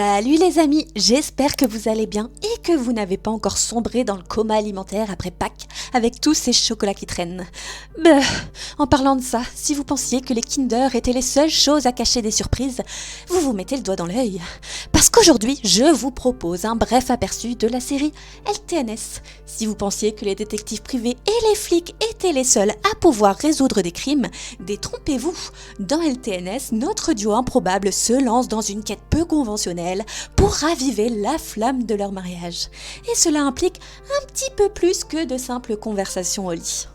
Salut les amis, j'espère que vous allez bien et que vous n'avez pas encore sombré dans le coma alimentaire après Pâques avec tous ces chocolats qui traînent. En parlant de ça, si vous pensiez que les Kinder étaient les seules choses à cacher des surprises, vous vous mettez le doigt dans l'œil. Parce qu'aujourd'hui, je vous propose un bref aperçu de la série LTNS. Si vous pensiez que les détectives privés et les flics étaient les seuls à pouvoir résoudre des crimes, détrompez-vous. Dans LTNS, notre duo improbable se lance dans une quête peu conventionnelle pour raviver la flamme de leur mariage. Et cela implique un petit peu plus que de simples conversations au lit.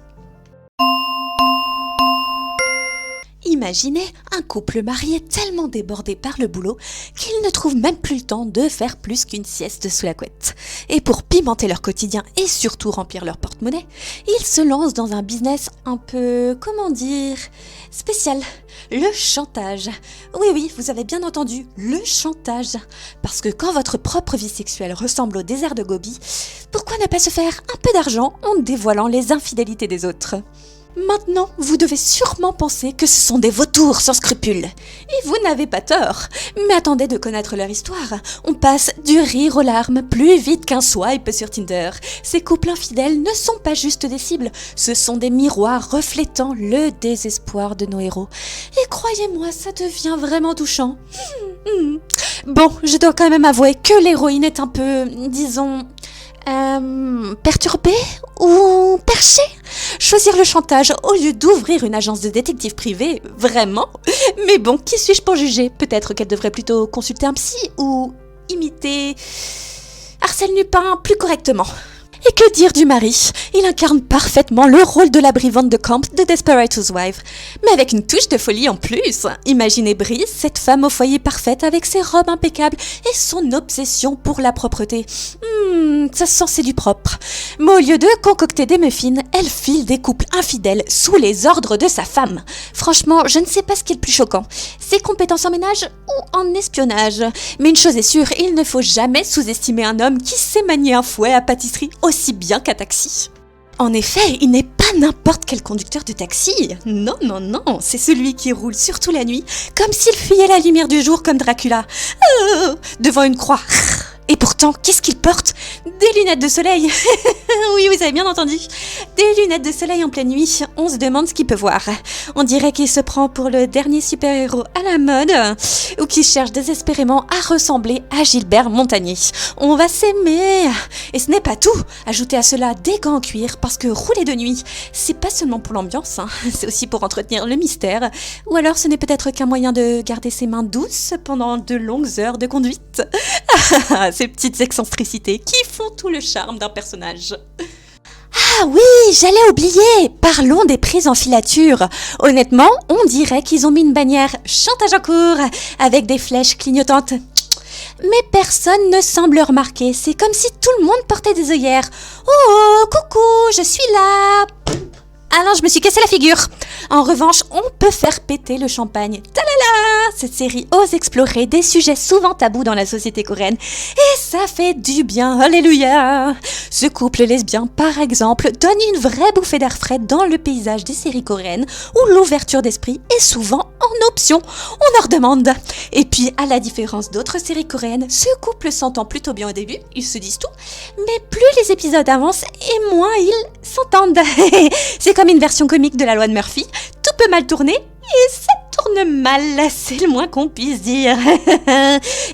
Imaginez un couple marié tellement débordé par le boulot qu'ils ne trouvent même plus le temps de faire plus qu'une sieste sous la couette. Et pour pimenter leur quotidien et surtout remplir leur porte-monnaie, ils se lancent dans un business un peu, spécial. Le chantage. Oui, vous avez bien entendu, le chantage. Parce que quand votre propre vie sexuelle ressemble au désert de Gobi, pourquoi ne pas se faire un peu d'argent en dévoilant les infidélités des autres ? Maintenant, vous devez sûrement penser que ce sont des vautours sans scrupules. Et vous n'avez pas tort. Mais attendez de connaître leur histoire. On passe du rire aux larmes plus vite qu'un swipe sur Tinder. Ces couples infidèles ne sont pas juste des cibles. Ce sont des miroirs reflétant le désespoir de nos héros. Et croyez-moi, ça devient vraiment touchant. Bon, je dois quand même avouer que l'héroïne est un peu, perturbée ou perchée. Choisir le chantage au lieu d'ouvrir une agence de détective privé, vraiment ? Mais bon, qui suis-je pour juger ? Peut-être qu'elle devrait plutôt consulter un psy ou imiter Arsène Lupin plus correctement. Et que dire du mari ? Il incarne parfaitement le rôle de la brivante de camp de Desperate Housewives. Mais avec une touche de folie en plus. Imaginez Brice, cette femme au foyer parfaite avec ses robes impeccables et son obsession pour la propreté. Ça sent c'est du propre. Mais au lieu de concocter des muffins, elle file des couples infidèles sous les ordres de sa femme. Franchement, je ne sais pas ce qui est le plus choquant. Ses compétences en ménage ou en espionnage. Mais une chose est sûre, il ne faut jamais sous-estimer un homme qui sait manier un fouet à pâtisserie aussi bien qu'un taxi. En effet, il n'est pas n'importe quel conducteur de taxi. Non, c'est celui qui roule surtout la nuit, comme s'il fuyait la lumière du jour comme Dracula. Devant une croix. Et pourtant, qu'est-ce qu'il porte ? Des lunettes de soleil. Oui, vous avez bien entendu. Des lunettes de soleil en pleine nuit. On se demande ce qu'il peut voir. On dirait qu'il se prend pour le dernier super-héros à la mode ou qu'il cherche désespérément à ressembler à Gilbert Montagnier. On va s'aimer. Et ce n'est pas tout. Ajoutez à cela des gants en cuir parce que rouler de nuit, c'est pas seulement pour l'ambiance, c'est aussi pour entretenir le mystère. Ou alors ce n'est peut-être qu'un moyen de garder ses mains douces pendant de longues heures de conduite. Ces petites excentricités qui font tout le charme d'un personnage. Ah oui, j'allais oublier. Parlons des prises en filature. Honnêtement, on dirait qu'ils ont mis une bannière chantage en cours avec des flèches clignotantes. Mais personne ne semble remarquer. C'est comme si tout le monde portait des œillères. Oh, coucou, je suis là. Alors, je me suis cassé la figure. En revanche, on peut faire péter le champagne. Talala ! Cette série ose explorer des sujets souvent tabous dans la société coréenne. Et ça fait du bien, alléluia ! Ce couple lesbien, par exemple, donne une vraie bouffée d'air frais dans le paysage des séries coréennes où l'ouverture d'esprit est souvent en option. On en redemande. Et puis, à la différence d'autres séries coréennes, ce couple s'entend plutôt bien au début, ils se disent tout. Mais plus les épisodes avancent et moins ils s'entendent. C'est comme une version comique de la loi de Murphy. Tout peut mal tourner et ça tourne mal, c'est le moins qu'on puisse dire.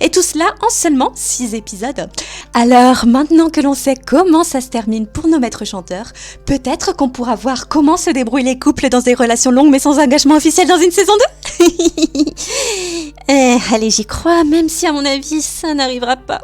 Et tout cela en seulement 6 épisodes. Alors, maintenant que l'on sait comment ça se termine pour nos maîtres chanteurs, peut-être qu'on pourra voir comment se débrouillent les couples dans des relations longues mais sans engagement officiel dans une saison 2. Allez, j'y crois, même si à mon avis, ça n'arrivera pas.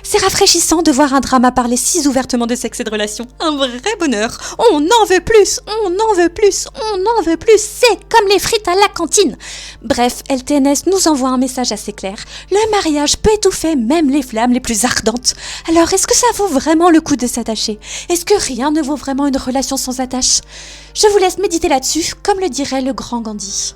C'est rafraîchissant de voir un drama parler si ouvertement de sexe et de relations. Un vrai bonheur. On en veut plus, on en veut plus, on en veut plus. C'est comme les frites à la cantine. Bref, LTNS nous envoie un message assez clair. Le mariage peut étouffer même les flammes les plus ardentes. Alors, est-ce que ça vaut vraiment le coup de s'attacher ? Est-ce que rien ne vaut vraiment une relation sans attache ? Je vous laisse méditer là-dessus, comme le dirait le grand Gandhi.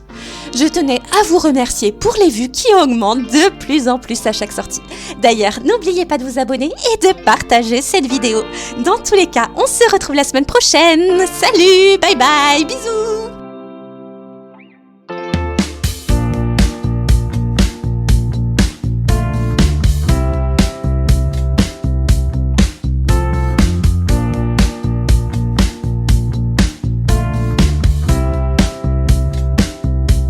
Je tenais à vous remercier pour les vues qui augmentent de plus en plus à chaque sortie. D'ailleurs, n'oubliez pas de vous abonner et de partager cette vidéo. Dans tous les cas, on se retrouve la semaine prochaine. Salut, bye bye, bisous.